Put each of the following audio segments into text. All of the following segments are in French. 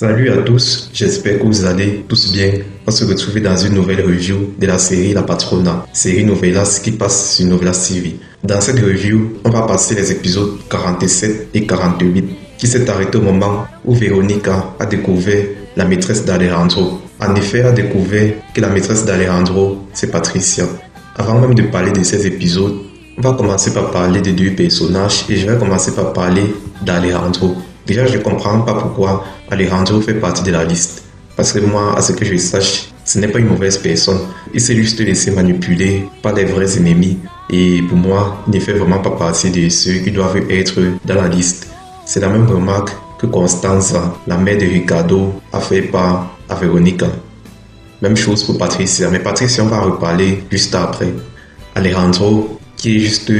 Salut à tous, j'espère que vous allez tous bien. On se retrouve dans une nouvelle review de la série La Patrona, série Novelas qui passe sur Novelas TV. Dans cette review, on va passer les épisodes 47 et 48 qui s'est arrêté au moment où Veronica a découvert la maîtresse d'Alejandro. En effet, elle a découvert que la maîtresse d'Alejandro, c'est Patricia. Avant même de parler de ces épisodes, on va commencer par parler des deux personnages et je vais commencer par parler d'Alejandro. Déjà, je ne comprends pas pourquoi Alejandro fait partie de la liste. Parce que moi, à ce que je sache, ce n'est pas une mauvaise personne. Il s'est juste laissé manipuler par des vrais ennemis. Et pour moi, il ne fait vraiment pas partie de ceux qui doivent être dans la liste. C'est la même remarque que Constanza, la mère de Ricardo, a fait part à Veronica. Même chose pour Patricia. Mais Patricia, on va reparler juste après. Alejandro, qui est juste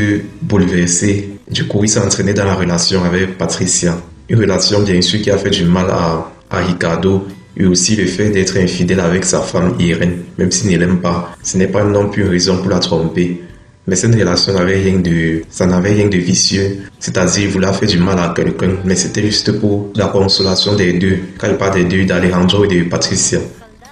bouleversé. Du coup, il s'est entraîné dans la relation avec Patricia. Une relation bien sûr qui a fait du mal à Ricardo et aussi le fait d'être infidèle avec sa femme Irène, même s'il ne l'aime pas. Ce n'est pas non plus une raison pour la tromper. Mais cette relation n'avait rien de vicieux. C'est-à-dire, il voulait faire du mal à quelqu'un, mais c'était juste pour la consolation des deux. Quand il parle des deux, d'Alejandro et de Patricia.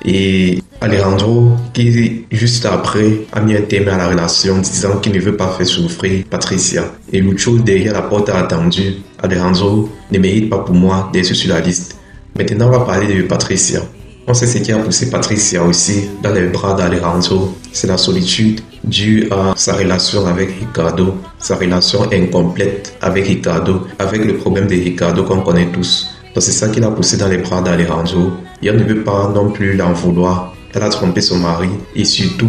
Et Alejandro, qui juste après a mis un terme à la relation disant qu'il ne veut pas faire souffrir Patricia. Et Lucho derrière la porte a attendu. Alejandro ne mérite pas pour moi d'être sur la liste. Maintenant on va parler de Patricia. On sait ce qui a poussé Patricia aussi dans les bras d'Alejandro. C'est la solitude due à sa relation avec Ricardo, sa relation incomplète avec Ricardo, avec le problème de Ricardo qu'on connaît tous. Donc c'est ça qui l'a poussé dans les bras d'Alejandro. Et on ne veut pas non plus l'en vouloir. Elle a trompé son mari et surtout,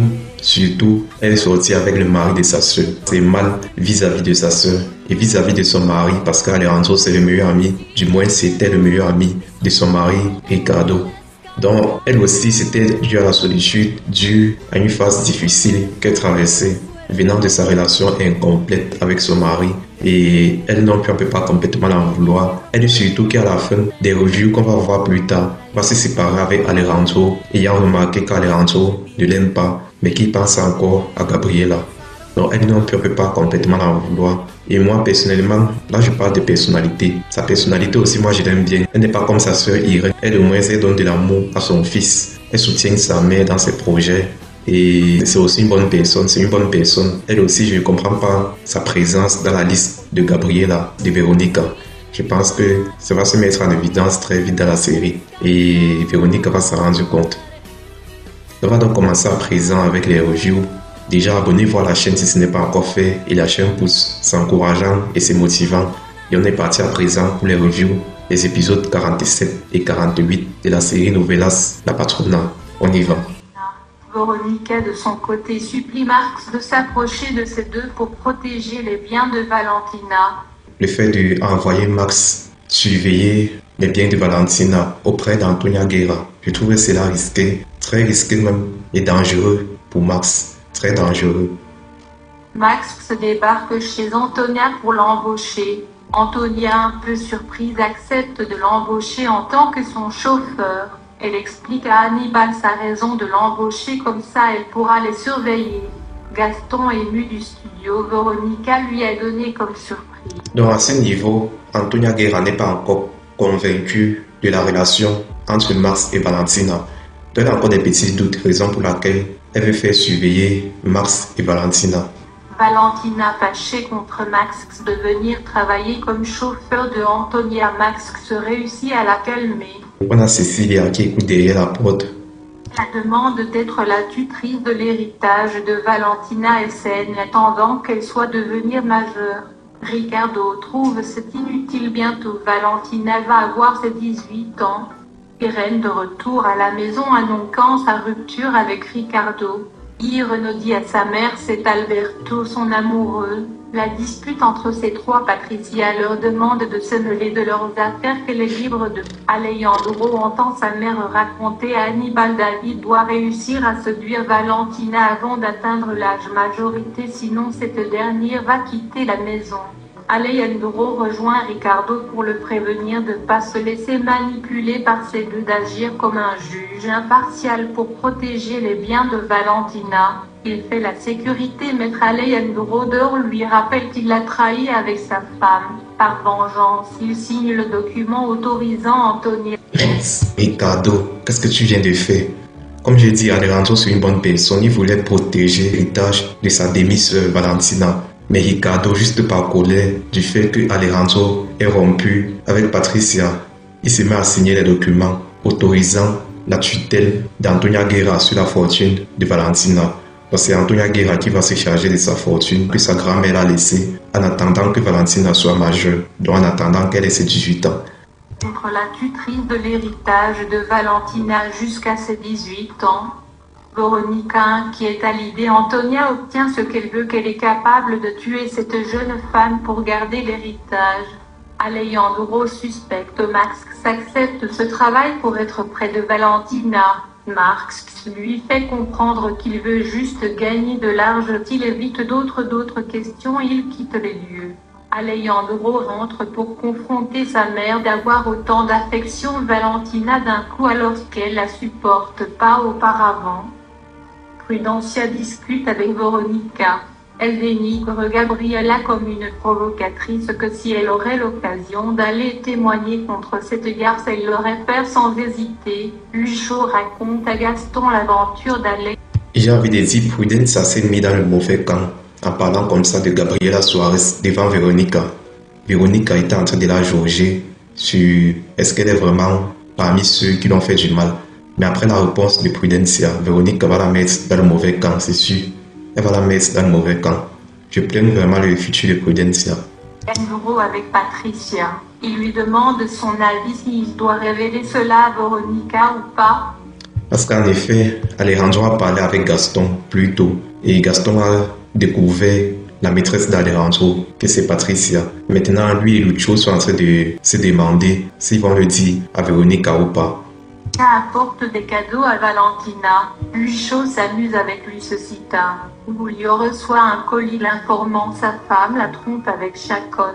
elle est sortie avec le mari de sa sœur. C'est mal vis-à-vis de sa sœur et vis-à-vis de son mari parce qu'Alejandro c'est le meilleur ami, du moins c'était le meilleur ami de son mari Ricardo. Donc elle aussi c'était dû à la solitude, dû à une phase difficile qu'elle traversait venant de sa relation incomplète avec son mari. Et elle non plus, on ne peut pas complètement l'en vouloir. Elle est surtout qu'à la fin des reviews qu'on va voir plus tard, va se séparer avec Alejandro, ayant remarqué qu'Alejandro ne l'aime pas, mais qu'il pense encore à Gabriela. Donc elle non plus, on ne peut pas complètement l'en vouloir. Et moi personnellement, là je parle de personnalité. Sa personnalité aussi, moi je l'aime bien. Elle n'est pas comme sa sœur Irène. Elle au moins elle donne de l'amour à son fils. Elle soutient sa mère dans ses projets. Et c'est aussi une bonne personne, c'est une bonne personne. Elle aussi, je ne comprends pas sa présence dans la liste de Gabriela, de Veronica. Je pense que ça va se mettre en évidence très vite dans la série et Veronica va s'en rendre compte. On va donc commencer à présent avec les reviews. Déjà, abonnez-vous à la chaîne si ce n'est pas encore fait et lâchez un pouce, c'est encourageant et c'est motivant. Et on est parti à présent pour les reviews des épisodes 47 et 48 de la série Novelas La Patrona. On y va. Veronica, de son côté, supplie Max de s'approcher de ces deux pour protéger les biens de Valentina. Le fait d'envoyer Max surveiller les biens de Valentina auprès d'Antonia Guerra, je trouvais cela risqué, très risqué même, et dangereux pour Max, très dangereux. Max se débarque chez Antonia pour l'embaucher. Antonia, un peu surprise, accepte de l'embaucher en tant que son chauffeur. Elle explique à Hannibal sa raison de l'embaucher, comme ça elle pourra les surveiller. Gaston, ému du studio, Veronica lui a donné comme surprise. Donc à ce niveau, Antonia Guerra n'est pas encore convaincue de la relation entre Max et Valentina. Donc elle a encore des petits doutes, raison pour laquelle elle veut faire surveiller Max et Valentina. Valentina, fâchée contre Max de venir travailler comme chauffeur de Antonia, Max réussit à la calmer. On a Cécilia qui écoute derrière la porte. La demande d'être la tutrice de l'héritage de Valentina SN attendant qu'elle soit devenir majeure. Ricardo trouve c'est inutile, bientôt Valentina va avoir ses 18 ans. Irène de retour à la maison annonçant sa rupture avec Ricardo. Irène dit à sa mère c'est Alberto son amoureux. La dispute entre ces trois, Patricia leur demande de se mêler de leurs affaires qu'elle est libre de. Alejandro entend sa mère raconter à Hannibal David doit réussir à séduire Valentina avant d'atteindre l'âge majorité, sinon cette dernière va quitter la maison. Alejandro rejoint Ricardo pour le prévenir de ne pas se laisser manipuler par ces deux, d'agir comme un juge impartial pour protéger les biens de Valentina. Il fait la sécurité, maître Alejandro lui rappelle qu'il l'a trahi avec sa femme. Par vengeance, il signe le document autorisant Antonia. Ricardo, qu'est-ce que tu viens de faire? Comme j'ai dit, Alejandro c'est une bonne personne. Il voulait protéger l'héritage de sa demi-sœur Valentina. Mais Ricardo, juste par colère du fait que Alejandro est rompu avec Patricia, il se met à signer les documents autorisant la tutelle d'Antonia Guerra sur la fortune de Valentina. Donc c'est Antonia Guerra qui va se charger de sa fortune que sa grand-mère a laissée en attendant que Valentina soit majeure, donc en attendant qu'elle ait ses 18 ans. Contre la tutrice de l'héritage de Valentina jusqu'à ses 18 ans, Veronica, inquiète à l'idée, Antonia obtient ce qu'elle veut, qu'elle est capable de tuer cette jeune femme pour garder l'héritage. Alejandro suspecte Max accepte ce travail pour être près de Valentina. Max lui fait comprendre qu'il veut juste gagner de l'argent. Il évite d'autres questions et il quitte les lieux. Alejandro rentre pour confronter sa mère d'avoir autant d'affection Valentina d'un coup alors qu'elle la supporte pas auparavant. Prudencia discute avec Veronica. Elle dénigre Gabriela comme une provocatrice que si elle aurait l'occasion d'aller témoigner contre cette garce, elle l'aurait fait sans hésiter. Lucho raconte à Gaston l'aventure d'Alex. J'ai envie de dire, Prudencia s'est mis dans le mauvais camp en parlant comme ça de Gabriela Suarez devant Veronica. Veronica était en train de la jauger sur est-ce qu'elle est vraiment parmi ceux qui l'ont fait du mal. Mais après la réponse de Prudencia, Veronica va la mettre dans le mauvais camp, c'est sûr. Elle va la mettre dans le mauvais camp. Je plains vraiment le futur de Prudencia. Alejandro avec Patricia. Il lui demande son avis s'il doit révéler cela à Veronica ou pas. Parce qu'en effet, Alejandro a parlé avec Gaston plus tôt. Et Gaston a découvert la maîtresse d'Alejandro, que c'est Patricia. Maintenant, lui et Lucho sont en train de se demander s'ils vont le dire à Veronica ou pas. Apporte des cadeaux à Valentina. Lucho s'amuse avec lui Lucecita. Julio reçoit un colis l'informant sa femme la trompe avec Chacon.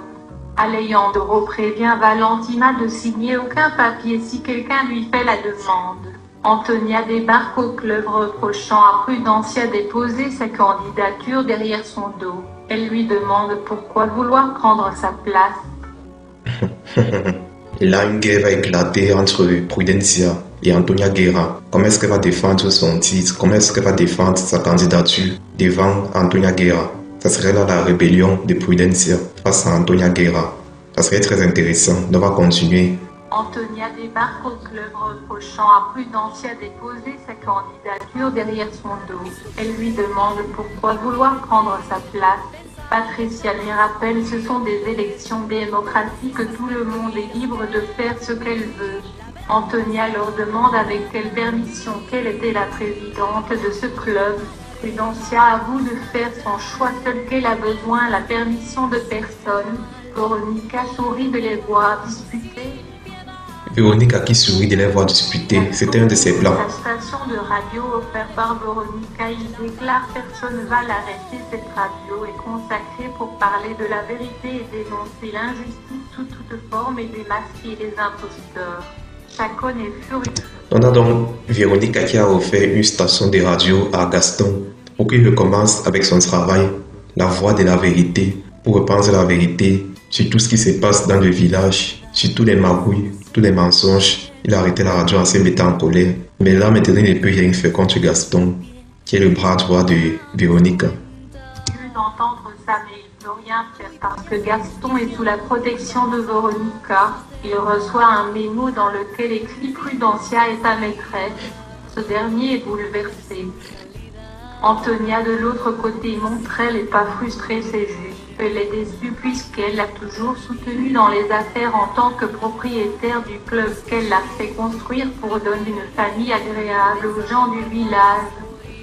Alejandro prévient Valentina de signer aucun papier si quelqu'un lui fait la demande. Antonia débarque au club reprochant à Prudencia déposer sa candidature derrière son dos. Elle lui demande pourquoi vouloir prendre sa place. Et là, une guerre va éclater entre Prudencia et Antonia Guerra. Comment est-ce qu'elle va défendre son titre? Comment est-ce qu'elle va défendre sa candidature devant Antonia Guerra? Ça serait là la rébellion de Prudencia face à Antonia Guerra. Ça serait très intéressant. On va continuer. Antonia débarque au club reprochant à Prudencia déposer sa candidature derrière son dos. Elle lui demande pourquoi vouloir prendre sa place. Patricia lui rappelle ce sont des élections démocratiques, que tout le monde est libre de faire ce qu'elle veut. Antonia leur demande avec quelle permission qu'elle était la présidente de ce club. Prudencia avoue de faire son choix seule, qu'elle a besoin la permission de personne. Veronica sourit de les voir disputer. Veronica qui sourit de les voir disputer, c'était un de ses plans. La station de radio offerte par Veronica, il déclare personne va l'arrêter. Cette radio est consacrée pour parler de la vérité et dénoncer l'injustice sous toute forme et démasquer les imposteurs. Chacun est furieux. On a donc Veronica qui a offert une station de radio à Gaston pour qu'il recommence avec son travail, la voix de la vérité, pour reprendre la vérité sur tout ce qui se passe dans le village, sur tous les magouilles, tous les mensonges. Il a arrêté la radio en se mettant en colère. Mais là, maintenant, il ne peut rien faire contre Gaston, qui est le bras droit de Veronica. Il veut entendre ça, mais il ne peut rien faire parce que Gaston est sous la protection de Veronica. Il reçoit un mémo dans lequel écrit Prudencia est sa maîtresse. Ce dernier est bouleversé. Antonia de l'autre côté montre elle n'est pas frustrée, c'est juste. Elle est déçue puisqu'elle l'a toujours soutenue dans les affaires en tant que propriétaire du club qu'elle a fait construire pour donner une famille agréable aux gens du village.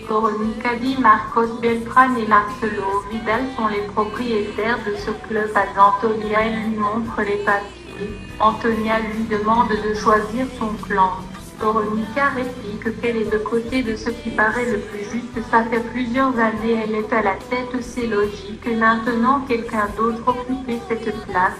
Veronica dit Marcos Beltran et Marcelo Vidal sont les propriétaires de ce club. Antonia, elle lui montre les papiers. Antonia lui demande de choisir son clan. Veronica réplique qu'elle est de côté de ce qui paraît le plus juste. Ça fait plusieurs années elle est à la tête, c'est logique. Maintenant quelqu'un d'autre occupait cette place.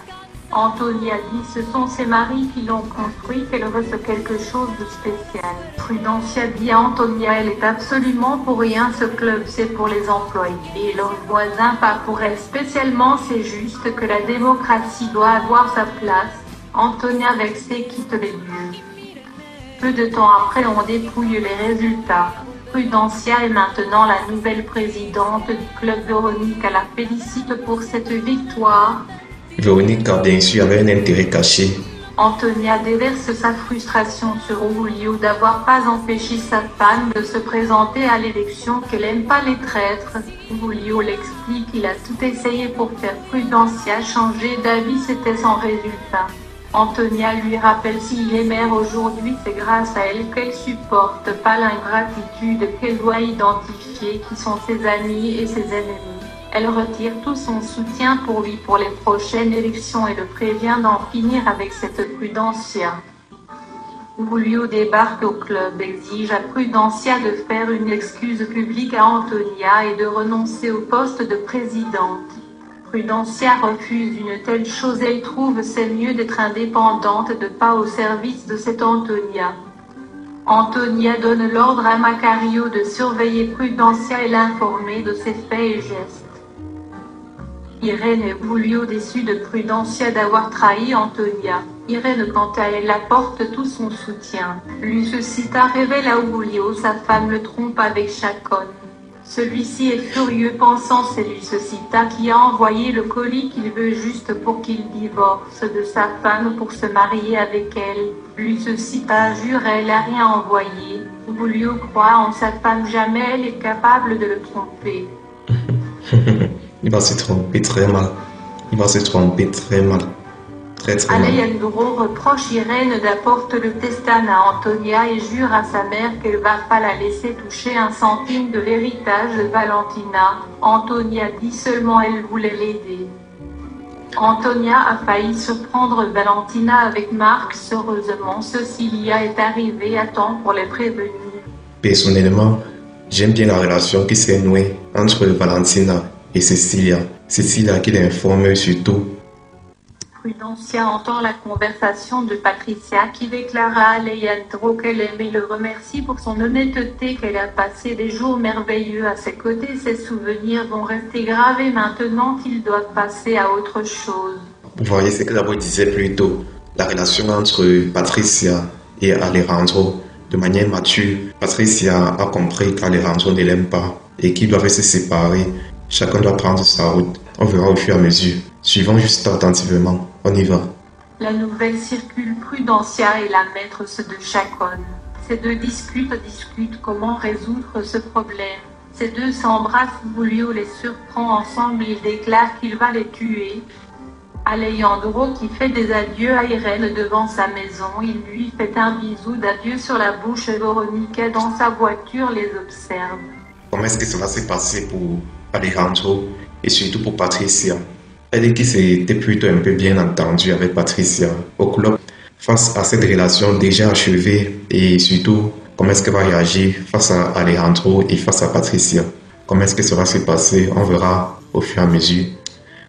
Antonia dit ce sont ses maris qui l'ont construit, qu'elle ressent quelque chose de spécial. Prudencia dit à Antonia elle est absolument pour rien, ce club c'est pour les employés et leurs voisins, pas pour elle spécialement, c'est juste que la démocratie doit avoir sa place. Antonia vexée quitte les lieux. Peu de temps après on dépouille les résultats. Prudencia est maintenant la nouvelle présidente du club. Véronica la félicite pour cette victoire. Véronica, bien sûr, avait un intérêt caché. Antonia déverse sa frustration sur Julio d'avoir pas empêché sa femme de se présenter à l'élection, qu'elle aime pas les traîtres. Julio l'explique, il a tout essayé pour faire Prudencia changer d'avis, c'était sans résultat. Antonia lui rappelle s'il est maire aujourd'hui, c'est grâce à elle qu'elle supporte pas l'ingratitude, qu'elle doit identifier qui sont ses amis et ses ennemis. Elle retire tout son soutien pour lui pour les prochaines élections et le prévient d'en finir avec cette Prudencia. Julio débarque au club, exige à Prudencia de faire une excuse publique à Antonia et de renoncer au poste de présidente. Prudencia refuse une telle chose, elle trouve c'est mieux d'être indépendante, de pas au service de cette Antonia. Antonia donne l'ordre à Macario de surveiller Prudencia et l'informer de ses faits et gestes. Irène et Julio déçus de Prudencia d'avoir trahi Antonia. Irène quant à elle apporte tout son soutien. Luciosita révèle à Julio sa femme le trompe avec Chacon. Celui-ci est furieux pensant c'est Luciosita qui a envoyé le colis qu'il veut juste pour qu'il divorce de sa femme pour se marier avec elle. Luciosita jure elle a rien envoyé. Julio croit en sa femme, jamais elle est capable de le tromper. Il va se tromper très mal. Il va se tromper très mal. Très mal. Alejandro reproche Irène d'apporter le testament à Antonia et jure à sa mère qu'elle va pas la laisser toucher un centime de l'héritage de Valentina. Antonia dit seulement elle voulait l'aider. Antonia a failli surprendre Valentina avec Marx. Heureusement, Cecilia est arrivée à temps pour les prévenir. Personnellement, j'aime bien la relation qui s'est nouée entre Valentina et Cecilia. Cecilia qui l'informe surtout. Prudencia entend la conversation de Patricia qui déclara à Alejandro qu'elle aimait le remercie pour son honnêteté, qu'elle a passé des jours merveilleux à ses côtés. Ses souvenirs vont rester gravés maintenant qu'ils doivent passer à autre chose. Vous voyez ce que Labo disait plus tôt, la relation entre Patricia et Alejandro. De manière mature, Patricia a compris qu'Alejandro ne l'aime pas et qu'ils doivent se séparer. Chacun doit prendre sa route. On verra au fur et à mesure. Suivons juste attentivement. On y va. La nouvelle circule. Prudencia et la maîtresse de Chacon. Ces deux discutent comment résoudre ce problème. Ces deux s'embrassent. Julio les surprend ensemble. Il déclare qu'il va les tuer. Alejandro qui fait des adieux à Irène devant sa maison. Il lui fait un bisou d'adieu sur la bouche. Véronica dans sa voiture les observe. Comment est-ce que ça va se passer pour Alejandro et surtout pour Patricia? Elle dit qu'il s'était plutôt un peu bien entendu avec Patricia au club. Face à cette relation déjà achevée et surtout, comment est-ce qu'elle va réagir face à Alejandro et face à Patricia? Comment est-ce que ça va se passer? On verra au fur et à mesure.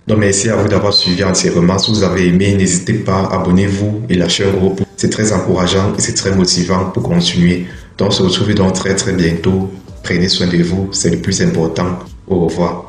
Donc merci à vous d'avoir suivi entièrement. Si vous avez aimé, n'hésitez pas, abonnez-vous et lâchez un gros pouce. C'est très encourageant et c'est très motivant pour continuer. Donc on se retrouve donc très bientôt. Prenez soin de vous, c'est le plus important. Au revoir.